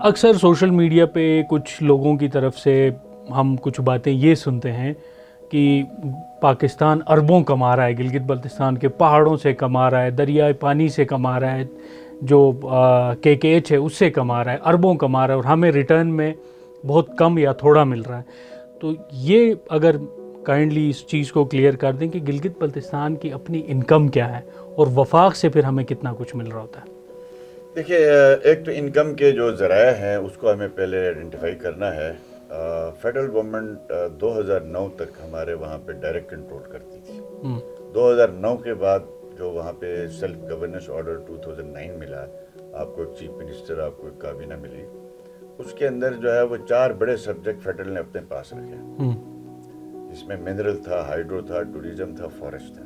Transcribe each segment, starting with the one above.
اکثر social media پہ کچھ لوگوں کی طرف سے ہم کچھ باتیں یہ سنتے ہیں کہ پاکستان اربوں کما رہا ہے، گلگت بلتستان کے پہاڑوں سے کما رہا ہے، دریائے پانی سے کما رہا ہے، جو KKH ہے اس سے کما رہا ہے، اربوں کما رہا ہے، اور ہمیں ریٹرن میں بہت کم یا تھوڑا مل رہا ہے۔ تو یہ اگر کائنڈلی اس چیز کو کلیئر کر دیں کہ گلگت بلتستان کی اپنی انکم کیا ہے اور وفاق سے پھر ہمیں کتنا کچھ مل رہا ہوتا ہے۔ دیکھیے، ایک تو انکم کے جو ذرائع ہیں اس کو ہمیں پہلے آئیڈینٹیفائی کرنا ہے۔ فیڈرل گورنمنٹ 2009 تک ہمارے وہاں پہ ڈائریکٹ کنٹرول کرتی تھی۔ 2009 کے بعد جو وہاں پہ سیلف گورننس آرڈر 2009 ملا، آپ کو ایک چیف منسٹر، آپ کو ایک کابینہ ملی، اس کے اندر جو ہے وہ 4 بڑے سبجیکٹ فیڈرل نے اپنے پاس رکھے، جس میں منرل تھا، ہائیڈرو تھا، ٹوریزم تھا، فارسٹ تھا،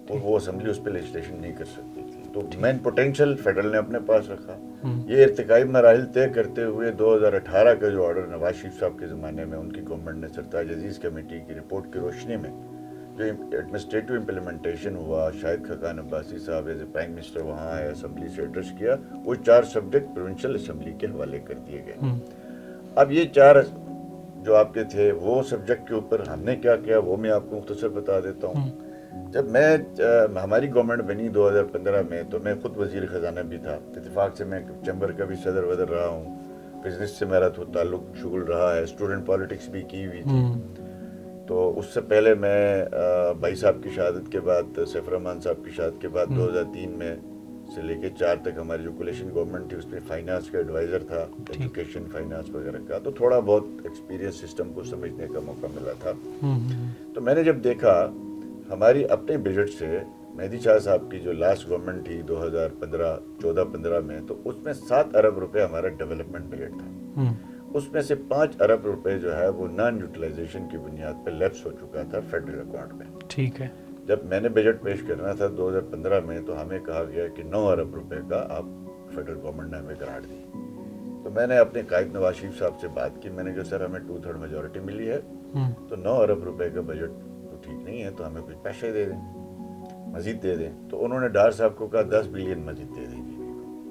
اور وہ اسمبلی اس پہ لیجسلیشن نہیں کر سکتی تھی۔ تو مین پوٹینشیل فیڈرل نے اپنے پاس رکھا۔ یہ ارتقائی مراحل طے کرتے ہوئے 2018 کا جو آرڈر نواز شریف صاحب کے زمانے میں ان کی گورنمنٹ نے سرتاج عزیز کمیٹی کی رپورٹ کی روشنی میں جو ایڈمنسٹریٹو امپلیمنٹیشن ہوا، شاہد خاقان عباسی صاحب ایز اے پرائم منسٹر وہاں آئے، اسمبلی سے ایڈریس کیا، وہ 4 سبجیکٹ پروونشل اسمبلی کے حوالے کر دیے گئے۔ اب یہ 4 جو آپ کے تھے وہ سبجیکٹ کے اوپر ہم نے کیا کیا وہ میں آپ کو مختصر بتا دیتا ہوں۔ جب ہماری گورنمنٹ بنی 2015 میں، تو میں خود وزیر خزانہ بھی تھا، اتفاق سے میں چیمبر کا بھی صدر ودر رہا ہوں، بزنس سے میرا تو تعلق شغل رہا ہے، اسٹوڈنٹ پالیٹکس بھی کی ہوئی تھی۔ تو اس سے پہلے میں بھائی صاحب کی شہادت کے بعد، سیف الرحمان صاحب کی شہادت کے بعد 2003 میں سے لے کے 4 تک ہماری جو کولیشن گورنمنٹ تھی اس میں فائنانس کا ایڈوائزر تھا، ایجوکیشن فائنانس وغیرہ کا، تو تھوڑا بہت ایکسپیرینس سسٹم کو سمجھنے کا موقع ملا تھا۔ تو میں نے جب دیکھا ہماری اپنے بجٹ سے، مہدی شاہ صاحب کی جو لاسٹ گورنمنٹ تھی 2014-15 میں، تو اس میں 7 ارب روپے ہمارا ڈیولپمنٹ بجٹ تھا۔ اس میں سے 5 ارب روپے جو ہے وہ نان یوٹیلائزیشن کی بنیاد پہ لیپس ہو چکا تھا فیڈرل اکاؤنٹ میں۔ ٹھیک ہے۔ جب میں نے بجٹ پیش کرنا تھا 2015 میں، تو ہمیں کہا گیا کہ 9 ارب روپے کا آپ فیڈرل گورنمنٹ نے ہمیں گرانٹ دی۔ تو میں نے اپنے قائد نواز شریف صاحب سے بات کی، میں نے کہا سر ہمیں 2/3 میجورٹی ملی ہے، تو 9 ارب روپے کا بجٹ تو ٹھیک نہیں ہے، تو ہمیں کچھ پیسے دے دیں، مزید دے دیں۔ تو انہوں نے ڈار صاحب کو کہا 10 بلین مزید دے دیں جی کو۔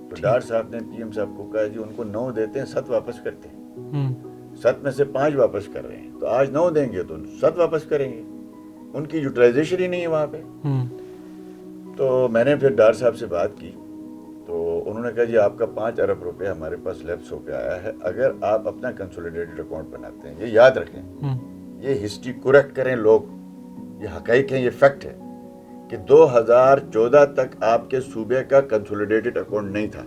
تو ڈار صاحب نے PM صاحب کو کہا جی ان کو 9 دیتے ہیں، 7 واپس کرتے ہیں، 7 میں سے 5 واپس کر رہے ہیں، تو آج 9 دیں گے تو 7 واپس کریں گے، ان کی یوٹیلائزیشن ہی نہیں ہے وہاں پہ۔ تو میں نے پھر ڈار صاحب سے بات کی، تو انہوں نے کہا جی آپ کا 5 ارب روپے ہمارے پاس لیپس ہو کے آیا ہے، اگر آپ اپنا کنسولیڈیٹڈ اکاؤنٹ بناتے ہیں، یہ یاد رکھیں، یہ ہسٹری کریکٹ کریں لوگ، یہ حقائق ہیں، یہ فیکٹ ہے کہ 2014 تک آپ کے صوبے کا کنسولیڈیٹڈ اکاؤنٹ نہیں تھا۔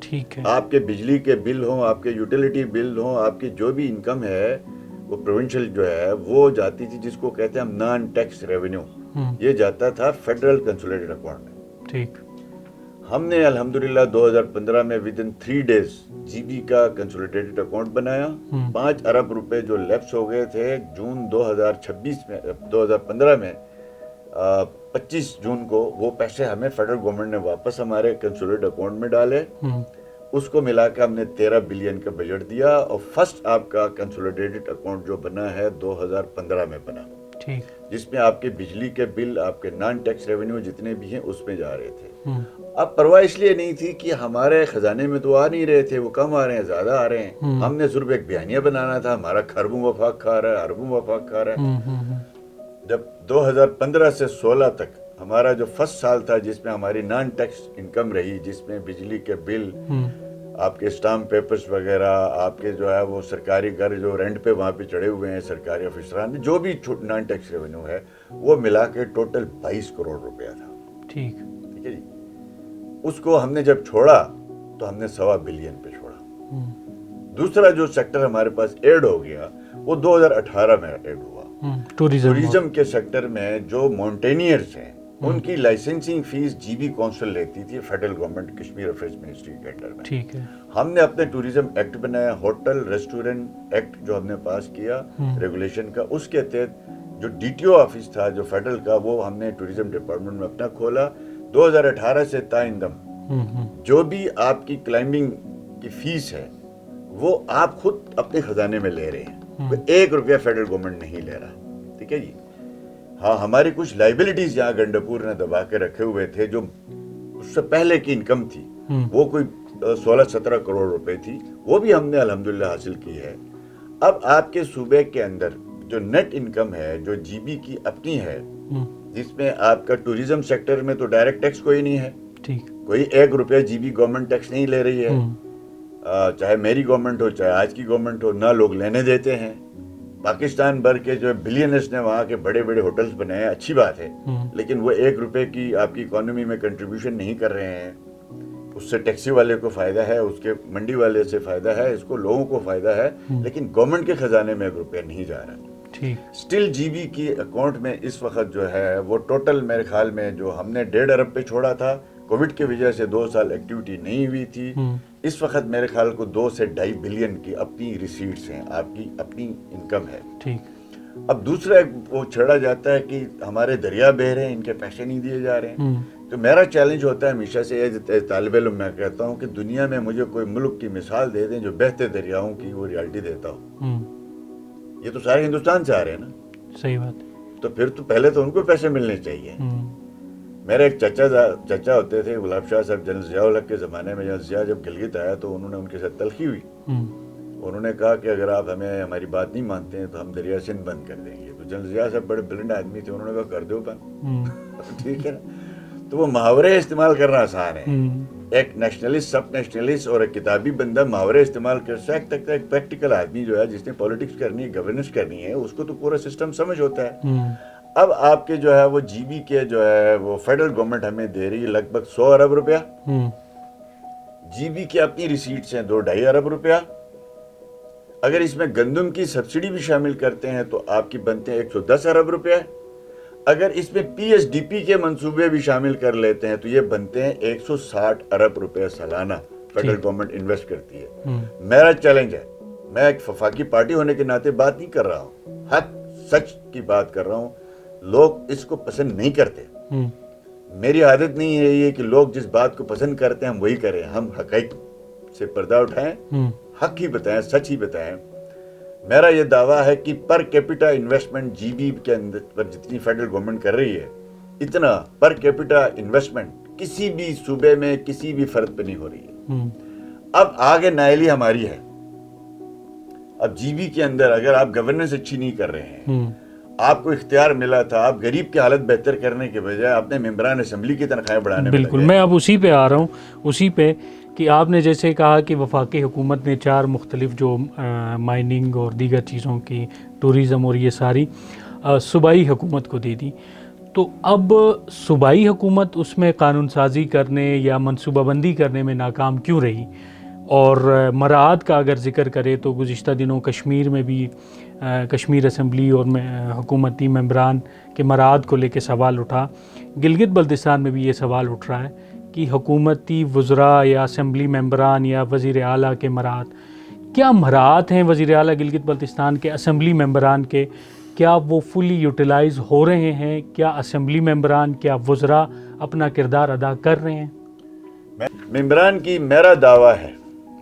ٹھیک ہے۔ آپ کے بجلی کے بل ہوں، آپ کے یوٹیلیٹی بل ہوں، آپ کی جو بھی انکم ہے وہ پروونشل جو ہے وہ جاتی تھی، جس کو کہتے ہیں ہم نان ٹیکس ریونیو، یہ جاتا تھا فیڈرل کنسولیڈیٹڈ اکاؤنٹ میں۔ ٹھیک۔ ہم نے الحمدللہ 2015 میں ودن 3 days GB کا کنسولیڈیٹڈ اکاؤنٹ بنایا۔ 5 ارب روپے جو لیپس ہو گئے تھے جون 2015 میں، 25 جون کو وہ پیسے ہمیں فیڈرل گورنمنٹ نے واپس ہمارے کنسولیڈیٹڈ اکاؤنٹ میں ڈالے، اس کو ملا کے ہم نے 13 بلین کا بجٹ دیا، اور فرسٹ آپ کا کنسولیڈیٹڈ اکاؤنٹ جو بنا ہے 2015 میں بنا، جس میں آپ کے بجلی کے بل، آپ کے نان ٹیکس ریونیو جتنے بھی ہیں اس میں جا رہے تھے۔ اب پرواہ اس لیے نہیں تھی کہ ہمارے خزانے میں تو آ نہیں رہے تھے، وہ کم آ رہے ہیں، زیادہ آ رہے ہیں، ہم نے صرف ایک بیانیہ بنانا تھا، ہمارا خربوں وفاق کھا رہا ہے، اربوں وفاق کھا رہا ہے۔ جب 2015 سے 16 تک ہمارا جو فرسٹ سال تھا جس میں ہماری نان ٹیکس انکم رہی، جس میں بجلی کے بل، آپ کے اسٹامپ پیپرز وغیرہ، آپ کے جو ہے وہ سرکاری گھر جو رینٹ پہ وہاں پہ چڑھے ہوئے ہیں سرکاری افسران، جو بھی نان ٹیکس ریونیو ہے وہ ملا کے ٹوٹل 22 کروڑ روپیہ تھا۔ ٹھیک ہے جی۔ اس کو ہم نے جب چھوڑا تو ہم نے 1.25 بلین پہ چھوڑا۔ دوسرا جو سیکٹر ہمارے پاس ایڈ ہو گیا وہ 2018 میں ایڈ ہوا، ٹوریزم کے سیکٹر میں جو ماؤنٹینئرز ہیں ان کی لائسنسنگ فیس GB کونسل لیتی تھی federal government Kashmir affairs ministry کے انڈر میں۔ ٹھیک ہے۔ ہم نے اپنے ٹوریزم ایکٹ بنایا، ہوٹل ریسٹورنٹ ایکٹ جو ہم نے پاس کیا ریگولیشن کا، اس کے تحت جو DTO آفس تھا جو فیڈرل کا، وہ ہم نے ٹوریزم ڈپارٹمنٹ میں اپنا کھولا۔ 2018 سے تائندم جو بھی آپ کی کلائمبنگ کی فیس ہے وہ آپ خود اپنے خزانے میں لے رہے ہیں، 1 روپیہ فیڈرل گورنمنٹ نہیں لے رہا۔ ٹھیک ہے جی۔ ہاں، ہماری کچھ لائبلٹیز یہاں گنڈپور نے دبا کے رکھے ہوئے تھے جو اس سے پہلے کی انکم تھی، وہ کوئی 16-17 کروڑ روپے تھی، وہ بھی ہم نے الحمدللہ حاصل کی ہے۔ اب آپ کے صوبے کے اندر جو نیٹ انکم ہے، جو جی بی کی اپنی ہے، جس میں آپ کا ٹوریزم سیکٹر میں تو ڈائریکٹ ٹیکس کوئی نہیں ہے، کوئی 1 روپیہ جی بی گورنمنٹ ٹیکس نہیں لے رہی ہے، چاہے میری گورنمنٹ ہو چاہے آج کی گورنمنٹ ہو، نہ لوگ لینے دیتے ہیں۔ پاکستان بھر کے جو بلینرز نے وہاں کے بڑے بڑے ہوٹلز بنائے ہیں، اچھی بات ہے، لیکن وہ 1 روپے کی آپ کی اکانومی میں کنٹریبیوشن نہیں کر رہے ہیں۔ اس سے ٹیکسی والے کو فائدہ ہے، اس کے منڈی والے سے فائدہ ہے، اس کو لوگوں کو فائدہ ہے، لیکن گورنمنٹ کے خزانے میں 1 روپیہ نہیں جا رہا۔ سٹل جی بی کی اکاؤنٹ میں اس وقت جو ہے وہ ٹوٹل میرے خیال میں جو ہم نے 1.5 ارب پہ چھوڑا تھا، کووڈ کی وجہ سے 2 سال ایکٹیویٹی نہیں ہوئی تھی، اس وقت میرے خیال کو 2 سے 2.5 بلین کی اپنی ریسیٹس ہیں، آپ کی اپنی انکم ہے۔ اب دوسرا وہ چھڑا جاتا ہے کہ ہمارے دریا بہہ رہے ہیں، ان کے پیسے نہیں دیے جا رہے ہیں۔ تو میرا چیلنج ہوتا ہے ہمیشہ سے، طالب علم میں کہتا ہوں کہ دنیا میں مجھے کوئی ملک کی مثال دے دیں جو بہتے دریاؤں کی وہ ریالٹی دیتا ہو۔ یہ تو سارے ہندوستان سے آ رہے ہیں نا، صحیح بات، تو پھر تو پہلے تو ان کو پیسے ملنے چاہیے۔ میرے ایک چچا ہوتے تھے غلاب شاہ صاحب، جنرل ضیاء الحق کے زمانے میں، جنرل ضیاء جب گلگت آیا تو انہوں نے ان کے ساتھ تلخی ہوئی، انہوں نے کہا کہ اگر آپ ہماری بات نہیں مانتے ہیں تو ہم دریا سندھ بند کر دیں گے۔ تو جنرل ضیاء صاحب بڑے بلند آدمی تھے، انہوں نے کہا کر دو بند، ٹھیک ہے نا۔ تو وہ محاورے استعمال کرنا آسان ہے، ایک نیشنلسٹ، سب نیشنلسٹ اور ایک کتابی بندہ محاورے استعمال کر سکتا ہے، ایک پریکٹیکل آدمی جو ہے جس نے پالیٹکس کرنی ہے، گورننس کرنی ہے، اس کو تو پورا سسٹم سمجھ ہوتا ہے۔ اب آپ کے جو ہے وہ جی بی کے جو ہے وہ فیڈرل گورنمنٹ ہمیں دے رہی ہے لگ بھگ 100 ارب روپیہ، جی بی کی اپنی ریسیٹس ہیں 2-2.5 ارب روپیہ۔ اگر اس میں گندم کی سبسڈی بھی شامل کرتے ہیں تو آپ کی بنتے ہیں 110 ارب روپیہ۔ اگر اس میں پی ایس ڈی پی کے منصوبے بھی شامل کر لیتے ہیں تو یہ بنتے ہیں 160 ارب روپے سالانہ فیڈرل گورنمنٹ انویسٹ کرتی ہے۔ میرا چیلنج ہے، میں ایک وفاقی پارٹی ہونے کے ناطے بات نہیں کر رہا ہوں، حق سچ کی بات کر رہا ہوں، لوگ اس کو پسند نہیں کرتے۔ میری عادت نہیں ہے یہ کہ لوگ جس بات کو پسند کرتے ہیں ہم وہی کریں، ہم حقائق سے پردہ اٹھائیں، حق ہی بتائیں، سچ ہی بتائیں۔ میرا یہ دعویٰ ہے کہ per capita investment G B کے اندر پر جتنی فیڈرل گورنمنٹ کر رہی ہے، اتنا پر کیپٹا انویسٹمنٹ کسی بھی صوبے میں کسی بھی فرد پہ نہیں ہو رہی ہے۔ اب آگے نائلی ہماری ہے، اب جی بی کے اندر اگر آپ گورننس اچھی نہیں کر رہے ہیں، آپ کو اختیار ملا تھا، آپ غریب کی حالت بہتر کرنے کے بجائے اپنے ممبران اسمبلی کی تنخواہیں بڑھانے میں بالکل، میں اب اسی پہ آ رہا ہوں، اسی پہ کہ آپ نے جیسے کہا کہ وفاقی حکومت نے 4 مختلف جو مائننگ اور دیگر چیزوں کی، ٹوریزم اور یہ ساری صوبائی حکومت کو دے دی، تو اب صوبائی حکومت اس میں قانون سازی کرنے یا منصوبہ بندی کرنے میں ناکام کیوں رہی؟ اور مراعات کا اگر ذکر کرے تو گزشتہ دنوں کشمیر میں بھی کشمیر اسمبلی اور حکومتی ممبران کے مراعات کو لے کے سوال اٹھا، گلگت بلتستان میں بھی یہ سوال اٹھ رہا ہے کہ حکومتی وزراء یا اسمبلی ممبران یا وزیر اعلیٰ کے مراعات، کیا مراعات ہیں وزیر اعلیٰ گلگت بلتستان کے، اسمبلی ممبران کے، کیا وہ فلی یوٹیلائز ہو رہے ہیں؟ کیا اسمبلی ممبران، کیا وزراء اپنا کردار ادا کر رہے ہیں؟ ممبران کی میرا دعویٰ ہے،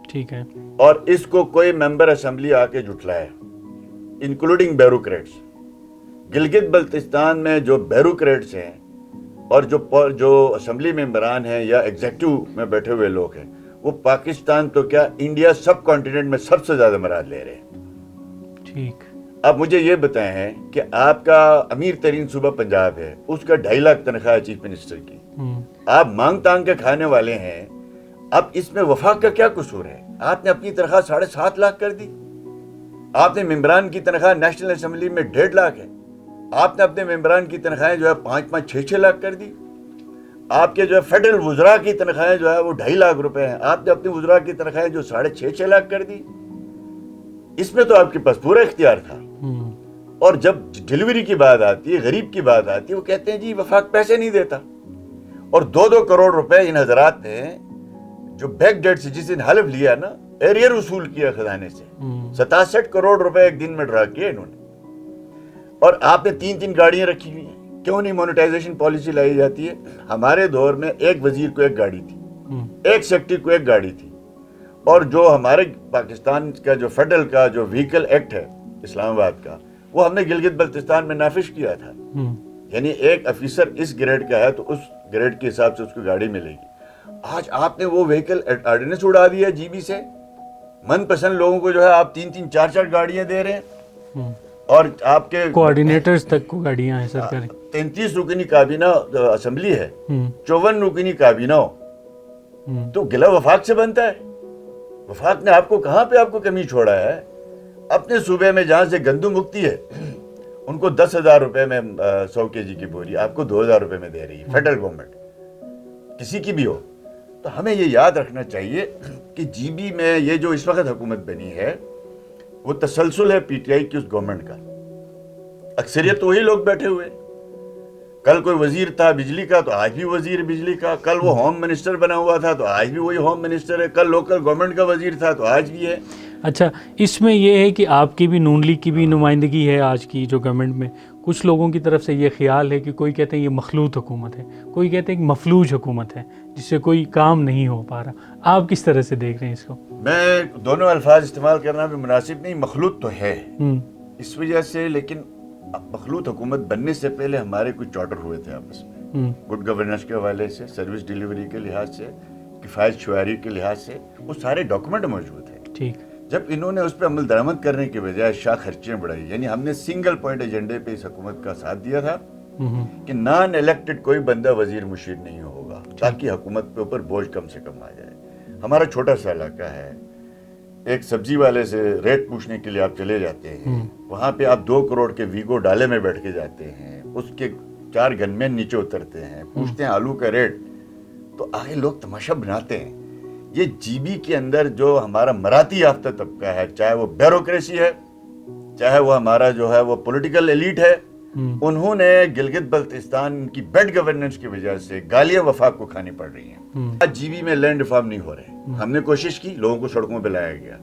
ٹھیک ہے، اور اس کو کوئی ممبر اسمبلی آ کے جھٹلائے، انکلوڈنگ بیوروکریٹس، گلگت بلتستان میں جو بیوروکریٹس ہیں اور جو اسمبلی ممبران ہیں یا ایگزیکٹو میں بیٹھے ہوئے لوگ ہیں، وہ پاکستان تو کیا انڈیا سب کانٹیننٹ میں سب سے زیادہ مراد لے رہے ہیں۔ ٹھیک، اب مجھے یہ بتائیں کہ آپ کا امیر ترین صوبہ پنجاب ہے، اس کا 2.5 لاکھ تنخواہ ہے چیف منسٹر کی، آپ مانگ تانگ کے کھانے والے ہیں، اب اس میں وفاق کا کیا قصور ہے؟ آپ نے اپنی تنخواہ 7.5 لاکھ کر دی، آپ نے ممبران کی تنخواہ نیشنل اسمبلی میں 1.5 لاکھ ہے، آپ نے اپنے ممبران کی تنخواہیں جو ہے 5-5, 6-6 لاکھ کر دی، آپ کے جو ہے فیڈرل وزراء کی تنخواہیں جو ہے وہ 2.5 لاکھ روپے ہیں، آپ نے اپنی وزراء کی تنخواہیں جو 6.5 لاکھ کر دی۔ اس میں تو آپ کے پاس پورا اختیار تھا، اور جب ڈیلیوری کی بات آتی ہے، غریب کی بات آتی ہے، وہ کہتے ہیں جی وفاق پیسے نہیں دیتا، اور 2-2 کروڑ روپے ان حضرات نے جو بیک ڈیٹ سے جس دن حلف لیا نا، ایریئر وصول کیا خزانے سے، 67 کروڑ روپے ایک دن میں ڈرا کیے انہوں نے، اور آپ نے 3 گاڑیاں رکھی ہوئی ہیں، کیوں نہیں مونیٹائزیشن پالیسی لائی جاتی ہے؟ ہمارے دور میں ایک وزیر کو ایک گاڑی تھی، ایک سیکٹری کو ایک گاڑی تھی، اور جو ہمارے پاکستان کا جو فیڈرل کا جو وہیکل ایکٹ ہے اسلام آباد کا، وہ ہم نے گلگت بلتستان میں نافذ کیا تھا، یعنی ایک افیسر اس گریڈ کا ہے تو اس گریڈ کے حساب سے اس کو گاڑی ملے گی۔ آج آپ نے وہ وہیکل آرڈیننس اڑا دیا جی بی سے. من پسند لوگوں کو جو ہے آپ 3-3 4-4 گاڑیاں دے رہے ہیں, اور آپ کے کوآرڈینیٹرز تک کو گاڑیاں ہیں سرکاری. 33 رکنی کابینہ اسمبلی ہے, 54 رکنی کابینہ ہو, تو گلہ وفاق سے بنتا ہے. وفاق نے آپ کو کہاں پہ آپ کو کمی چھوڑا ہے؟ اپنے صوبے میں جہاں سے گندم مکتی ہے ان کو 10,000 روپے میں 100 kg کی بوری آپ کو 2,000 روپے میں دے رہی ہے فیڈرل گورنمنٹ, کسی کی بھی ہو. تو ہمیں یہ یاد رکھنا چاہیے کہ جی بی میں یہ جو اس وقت حکومت بنی ہے وہ تسلسل ہے پی ٹی آئی کی اس گورنمنٹ کا. اکثریت تو وہی لوگ بیٹھے ہوئے. کل کوئی وزیر تھا بجلی کا تو آج بھی وزیر بجلی کا, کل وہ ہوم منسٹر بنا ہوا تھا تو آج بھی وہی ہوم منسٹر ہے, کل لوکل گورنمنٹ کا وزیر تھا تو آج بھی ہے. اچھا, اس میں یہ ہے کہ آپ کی بھی نون لیگ کی بھی نمائندگی ہے آج کی جو گورنمنٹ میں. کچھ لوگوں کی طرف سے یہ خیال ہے کہ کوئی کہتے ہیں یہ مخلوط حکومت ہے, کوئی کہتے ہیں کہ مفلوج حکومت ہے جس سے کوئی کام نہیں ہو پا رہا. آپ کس طرح سے دیکھ رہے ہیں اس کو؟ میں دونوں الفاظ استعمال کرنا بھی مناسب نہیں. مخلوط تو ہے اس وجہ سے, لیکن مخلوط حکومت بننے سے پہلے ہمارے کچھ چارٹر ہوئے تھے آپس میں, گڈ گورننس کے حوالے سے, سروس ڈیلیوری کے لحاظ سے, کفایت شعاری کے لحاظ سے, وہ سارے ڈاکومنٹ موجود ہیں. ٹھیک. جب انہوں نے اس پہ عمل درآمد کرنے کے بجائے شاہ خرچیاں بڑھائی, یعنی ہم نے سنگل پوائنٹ ایجنڈے پہ اس حکومت کا ساتھ دیا تھا کہ نان الیکٹڈ کوئی بندہ وزیر مشیر نہیں ہوگا تاکہ حکومت پہ اوپر بوجھ کم سے کم آ جائے. ہمارا چھوٹا سا علاقہ ہے, ایک سبزی والے سے ریٹ پوچھنے کے لیے آپ چلے جاتے ہیں, وہاں پہ آپ 2 کروڑ کے ویگو ڈالے میں بیٹھ کے جاتے ہیں, اس کے 4 گن مین نیچے اترتے ہیں, پوچھتے ہیں آلو کا ریٹ, تو آگے لوگ تماشا بناتے ہیں. یہ جی بی کے اندر جو ہمارا مراتی یافتہ طبقہ ہے, چاہے وہ بیوروکریسی ہے, چاہے وہ ہمارا جو ہے وہ پولیٹیکل ایلیٹ ہے, انہوں نے گلگت بلتستان کی بیڈ گورننس کی وجہ سے گالیاں وفاق کو کھانی پڑ رہی ہیں. آج جی بی میں لینڈ ریفارم نہیں ہو رہے. ہم نے کوشش کی, لوگوں کو سڑکوں پہ لایا گیا.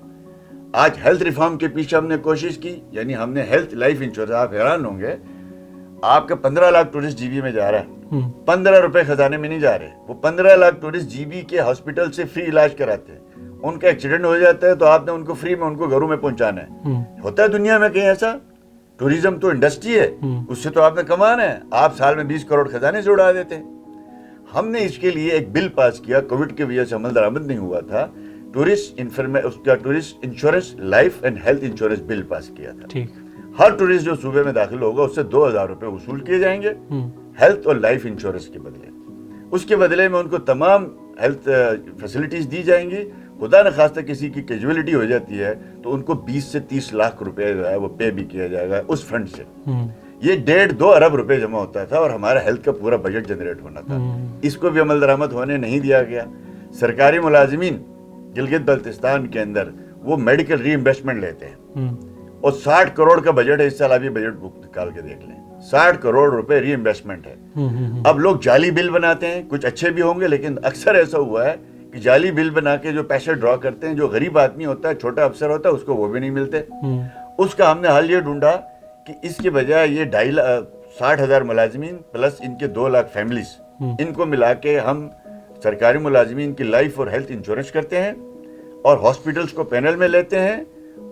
آج ہیلتھ ریفارم کے پیچھے ہم نے کوشش کی, یعنی ہم نے ہیلتھ لائف انشورنس, آپ حیران ہوں گے, آپ کا 15 لاکھ ٹورسٹ جی بی میں جا رہا ہے, 15 روپے خزانے میں نہیں جا رہے. وہ 15 لاکھ ٹورسٹ جی بی کے ہاسپٹل سے فری علاج کراتے ہیں. ان کا ایکسیڈنٹ ہو جاتا ہے تو آپ نے ان کو فری میں ان کو گھروں میں پہنچانا ہے. ہوتا ہے دنیا میں کہیں ایسا؟ ٹوریزم تو انڈسٹری ہے, اس سے تو آپ نے کمانا ہے. آپ سال میں 20 کروڑ خزانے سے اڑا دیتے ہیں. ہم نے اس کے لیے ایک بل پاس کیا, کووڈ کی وجہ سے عمل درآمد نہیں ہوا تھا, tourist insurance life and health insurance bill pass کیا تھا. ہر ٹورسٹ جو صوبے میں داخل ہوگا اس سے 2,000 روپے وصول کیے جائیں گے ہیلتھ اور لائف انشورنس کے بدلے. اس کے بدلے میں ان کو تمام ہیلتھ فیسلٹیز دی جائیں گی. خدا نخواستہ کسی کی کیجویلٹی ہو جاتی ہے تو ان کو 20 سے 30 لاکھ روپے جو ہے وہ پے بھی کیا جائے گا اس فنڈ سے. یہ 1.5-2 ارب روپے جمع ہوتا تھا اور ہمارا ہیلتھ کا پورا بجٹ جنریٹ ہونا تھا. اس کو بھی عمل درآمد ہونے نہیں دیا گیا. سرکاری ملازمین گلگت بلتستان کے اندر وہ میڈیکل ری امبرسمنٹ لیتے ہیں, اور 60 کروڑ کا بجٹ ہے. اس سال ابھی بجٹ بک نکال کے دیکھ لیں, 60 کروڑ روپے ری امبرسمنٹ ہے. اب لوگ جعلی بل بناتے ہیں, کچھ اچھے بھی ہوں گے, لیکن اکثر ایسا ہوا ہے کہ جعلی بل بنا کے جو پیسے ڈرا کرتے ہیں, جو غریب آدمی ہوتا ہے, چھوٹا افسر ہوتا ہے, اس کو وہ بھی نہیں ملتے. اس کا ہم نے حل یہ ڈھونڈا کہ اس کے بجائے یہ 60,000 ملازمین پلس ان کے 2 لاکھ فیملیز, ان کو ملا کے ہم سرکاری ملازمین کی لائف اور ہیلتھ انشورنس کرتے ہیں اور ہاسپٹلس کو پینل میں لیتے ہیں,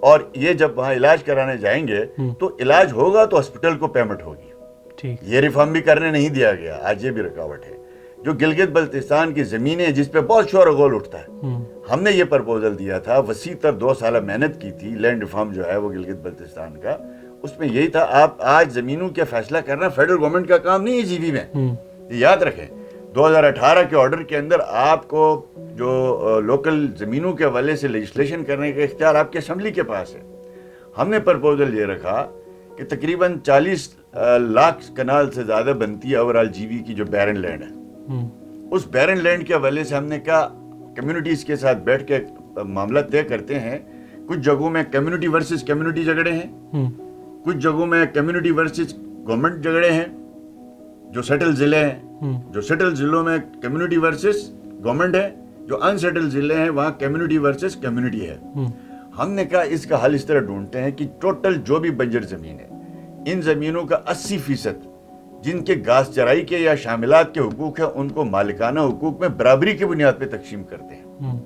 اور یہ جب وہاں علاج کرانے جائیں گے تو علاج ہوگا تو ہاسپٹل کو پیمنٹ ہوگی. یہ ریفارم بھی کرنے نہیں دیا گیا, آج یہ بھی رکاوٹ ہے. جو گلگت بلتستان کی زمینیں جس پہ بہت شور و غول اٹھتا ہے, ہم نے یہ پرپوزل دیا تھا, وسیع تر 2 سالہ محنت کی تھی. لینڈ ریفارم جو ہے وہ گلگت بلتستان کا, اس میں یہی تھا. آپ آج زمینوں کا فیصلہ کرنا فیڈرل گورنمنٹ کا کام نہیں ہے جی بی میں, یہ یاد رکھیں. 2018 کے آرڈر کے اندر آپ کو جو لوکل زمینوں کے حوالے سے لیجسلیشن کرنے کا اختیار آپ کے اسمبلی کے پاس ہے. ہم نے پرپوزل یہ رکھا کہ تقریباً 40 لاکھ کنال سے زیادہ بنتی ہے اوورال جی بی کی جو بیرن لینڈ ہے. اس بیرن لینڈ کے حوالے سے ہم نے کہا کمیونٹیز کے ساتھ بیٹھ کے معاملہ طے کرتے ہیں. کچھ جگہوں میں کمیونٹی ورسز کمیونٹی جھگڑے ہیں, کچھ جگہوں میں کمیونٹی ورسز گورنمنٹ جھگڑے ہیں. جو سیٹل ضلع ہیں, جو سیٹل ضلعوں میں کمیونٹی ورسز گورنمنٹ ہے, جو انسیٹل ضلع ہیں وہاں کمیونٹی ورسز کمیونٹی ہے. ہم نے کہا اس کا حل اس طرح ڈھونڈتے ہیں کہ ٹوٹل جو بھی بنجر زمین ہے, ان زمینوں کا 80% جن کے گھاس چرائی کے یا شاملات کے حقوق ہیں, ان کو مالکانہ حقوق میں برابری کی بنیاد پہ تقسیم کرتے ہیں.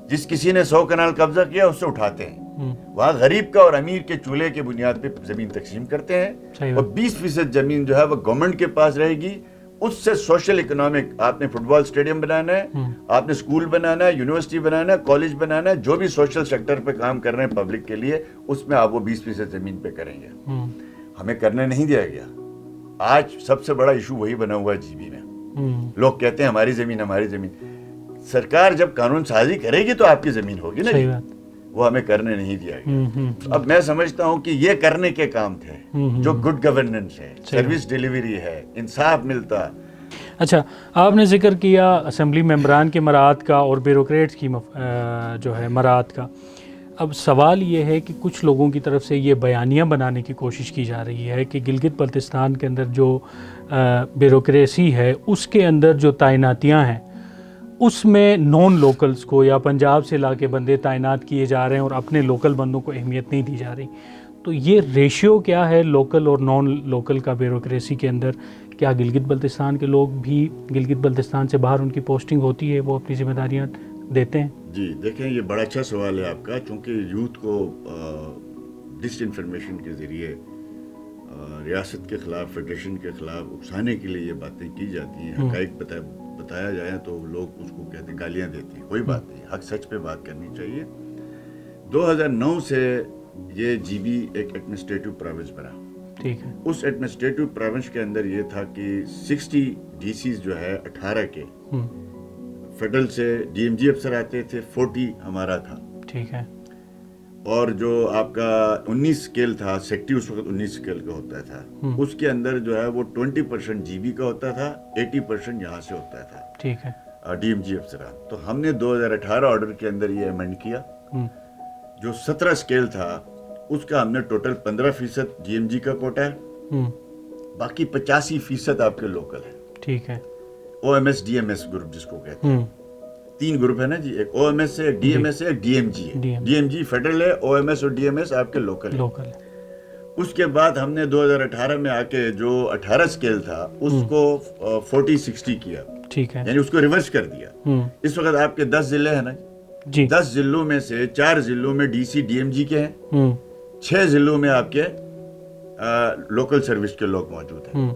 جس کسی نے 100 کنال قبضہ کیا اس سے اٹھاتے ہیں. وہاں غریب کا اور امیر کے چولہے کے بنیاد پہ زمین تقسیم کرتے ہیں, اور 20% زمین جو ہے وہ گورنمنٹ کے پاس رہے گی. اس سے سوشل اکنامک آپ نے فٹ بال اسٹیڈیم بنانا ہے, آپ نے اسکول بنانا ہے, یونیورسٹی بنانا ہے, کالج بنانا ہے, جو بھی سوشل سیکٹر پہ کام کر رہے ہیں پبلک کے لیے, اس میں آپ وہ 20% زمین پہ کریں گے. ہمیں کرنے نہیں دیا گیا. آج سب سے بڑا ایشو وہی بنا ہوا ہے جی بی میں. لوگ کہتے ہیں ہماری زمین ہماری زمین. سرکار جب قانون سازی کرے گی تو آپ کی زمین ہوگی نا جی, وہ ہمیں کرنے نہیں دیا گیا. اب میں سمجھتا ہوں کہ یہ کرنے کے کام تھے جو گڈ گورننس ہے, سروس ڈیلیوری ہے, انصاف ملتا. اچھا, آپ نے ذکر کیا اسمبلی ممبران کے مراعات کا اور بیوروکریٹس کی جو ہے مراعات کا. اب سوال یہ ہے کہ کچھ لوگوں کی طرف سے یہ بیانیہ بنانے کی کوشش کی جا رہی ہے کہ گلگت بلتستان کے اندر جو بیوروکریسی ہے اس کے اندر جو تعیناتیاں ہیں اس میں نان لوکلز کو یا پنجاب سے لا کے بندے تعینات کیے جا رہے ہیں اور اپنے لوکل بندوں کو اہمیت نہیں دی جا رہی. تو یہ ریشیو کیا ہے لوکل اور نان لوکل کا بیوروکریسی کے اندر؟ کیا گلگت بلتستان کے لوگ بھی گلگت بلتستان سے باہر ان کی پوسٹنگ ہوتی ہے, وہ اپنی ذمہ داریاں دیتے ہیں؟ جی دیکھیں, یہ بڑا اچھا سوال ہے آپ کا, چونکہ یوتھ کو ڈس انفارمیشن کے ذریعے ریاست کے خلاف, فیڈریشن کے خلاف اکسانے کے لیے یہ باتیں کی جاتی ہیں. حقائق بتایا جائے تو لوگ اس کو کہتے ہیں, گالیاں دیتے ہیں. کوئی بات نہیں, حق سچ پہ بات کرنی چاہیے. 2009 سے یہ جی بی ایک ایڈمنسٹریٹو پروونس بنا. ٹھیک ہے. اس ایڈمنسٹریٹو پروونس کے اندر یہ تھا کہ 60 ڈی سیز جو ہے 18 کے فیڈرل سے ڈی ایم جی افسر آتے تھے, 40 ہمارا تھا. ٹھیک ہے. اور جو آپ کا 19 اسکیل تھا, سیکٹری اس وقت 19 اسکیل کا ہوتا تھا, اس کے اندر جو ہے وہ 20% جی بی کا ہوتا تھا, 80% یہاں سے ہوتا تھا. ٹھیک ہے. ڈی ایم جی افسران. تو ہم نے 2018 آرڈر کے اندر یہ امینڈ کیا. جو 17 اسکیل تھا اس کا ہم نے ٹوٹل 15% جی ایم جی کا کوٹا ہے, باقی 85% آپ کے لوکل ہے. ٹھیک ہے. O M S D M S group جس کو کہتے ہیں, 3 گروپ ہے نا جی, ایک او ایم ایس ہے, ایک ڈی ایم ایس ہے, ایک ڈی ایم جی ہے. ڈی ایم جی فیڈرل ہے, او ایم ایس اور ڈی ایم ایس آپ کے لوکل ہے. اس کے بعد ہم نے 2018 میں آ کے جو 18 اسکیل تھا اس کو 40-60 کیا. ٹھیک ہے. یعنی اس کو ریورس کر دیا. اس وقت آپ کے 10 ضلع ہیں نا جی, 10 ضلعوں میں سے 4 ضلعوں میں D C D M G کے ہیں, 6 ضلعوں میں آپ کے لوکل سروس کے لوگ موجود ہیں.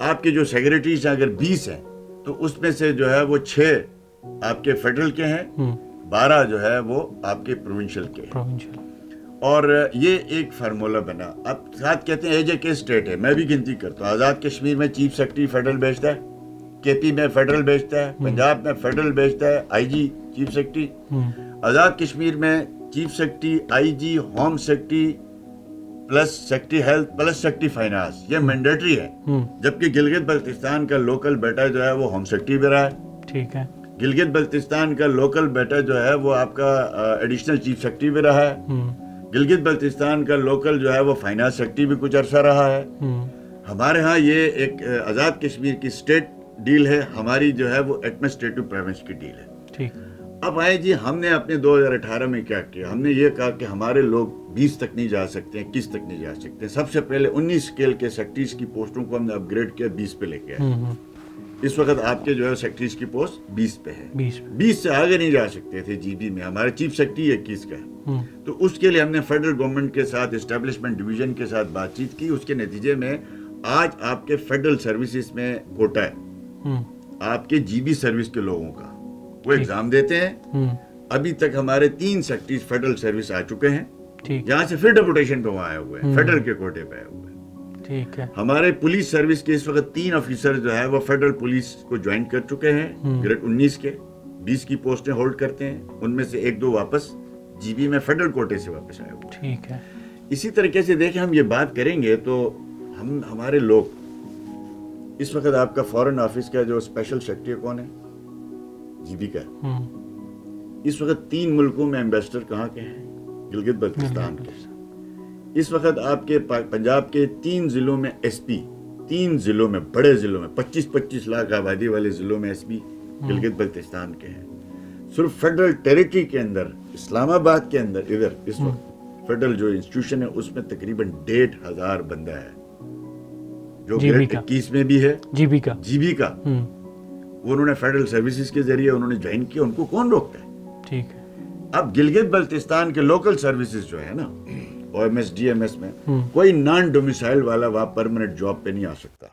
آپ کے جو سیکریٹریز ہیں اگر 20 ہیں تو اس میں سے جو ہے وہ 6 آپ کے فیڈرل کے ہیں, 12 جو ہے وہ آپ کے پروونشل کے ہیں. اور یہ ایک فارمولا بنا. اب ساتھ کہتے ہیں ایج کے اسٹیٹ ہے, میں بھی گنتی کرتا ہوں. آزاد کشمیر میں چیف سیکرٹری فیڈرل بیچتا ہے, کے پی میں فیڈرل بیچتا ہے, پنجاب میں فیڈرل بیچتا ہے I G chief secretary. Azad Kashmir میں chief secretary, I G, home secretary plus secretary health plus secretary finance, یہ مینڈیٹری ہے. جبکہ گلگت بلتستان کا لوکل بیٹا جو ہے وہ ہوم سیکرٹری بھی رہا ہے. ٹھیک ہے. گلگت بلتستان کا لوکل بیٹا جو ہے وہ آپ کا ایڈیشنل چیف سیکرٹری بھی رہا ہے. گلگت بلتستان کا لوکل جو ہے وہ فائنانس سیکرٹری بھی کچھ عرصہ رہا ہے. ہمارے ہاں یہ ایک آزاد کشمیر کی اسٹیٹ ڈیل ہے, ہماری جو ہے وہ ایڈمنسٹریٹو پروونس کی ڈیل ہے. ٹھیک. اب آئے جی, ہم نے اپنے 2018 میں کیا کیا, ہم نے یہ کہا کہ ہمارے لوگ 20 تک نہیں جا سکتے, 21 تک نہیں جا سکتے. سب سے پہلے 19 اسکیل کے سیکرٹریز کی پوسٹوں کو ہم نے اپ گریڈ کیا, 20 پہ لے کے آئے. اس وقت آپ کے جو ہے سیکرٹریز کی پوسٹ 20 پہ ہے. 20 سے آگے نہیں جا سکتے تھے جی بی میں. ہمارے چیف سیکرٹری 21 کا ہے. تو اس کے لیے ہم نے فیڈرل گورنمنٹ کے ساتھ اسٹیبلشمنٹ ڈویژن کے ساتھ بات چیت کی. اس کے نتیجے میں آج آپ کے فیڈرل سروسز میں کوٹا ہے آپ کے جی بی سروس کے لوگوں کا, وہ ایگزام دیتے ہیں. ابھی تک ہمارے 3 سیکرٹریز فیڈرل سروس آ چکے ہیں, جہاں سے پھر ڈیپوٹیشن پہ وہاں آئے ہوئے ہیں, فیڈرل کے کوٹے پہ آئے ہوئے ہیں. ٹھیک ہے. ہمارے پولیس سروس کے اس وقت 3 آفیسر جو ہے وہ فیڈرل پولیس کو جوائن کر چکے ہیں, گریڈ 19 کے 20 کی پوسٹیں ہولڈ کرتے ہیں. ان میں سے 1-2 واپس جی بی میں فیڈرل کوٹے سے واپس آئے ہوئے. ٹھیک ہے. اسی طریقے سے دیکھیں, ہم یہ بات کریں گے تو ہمارے لوگ اس وقت آپ کا فارن آفس کا جو اسپیشل سیکرٹری کون ہے, جی بی کا. اس وقت 3 ملکوں میں ایمبیسڈر کہاں کے ہیں, گلگت بلتستان کے. اس وقت آپ کے پنجاب کے 3 ضلعوں میں ایس پی, 3 ضلعوں میں بڑے ضلعوں میں 25-25 لاکھ آبادی والے ضلعوں میں ایس پی گلگت بلتستان کے ہیں. صرف فیڈرل ٹیریٹری کے اندر اسلام آباد کے اندر ادھر اس وقت فیڈرل جو انسٹیٹیوشن ہے اس میں تقریباً 1,500 بندہ ہے, جو گریڈ 21 میں بھی ہے جی بی کا. وہ انہوں نے فیڈرل سروسز کے ذریعے انہوں نے جوائن کیا, ان کو کون روکتا ہے. ٹھیک ہے. اب گلگت بلتستان کے لوکل سروسز جو ہے نا, O M S D M S میں کوئی نان ڈومیسائل والا وہاں پرماننٹ جاب پہ نہیں آ سکتا.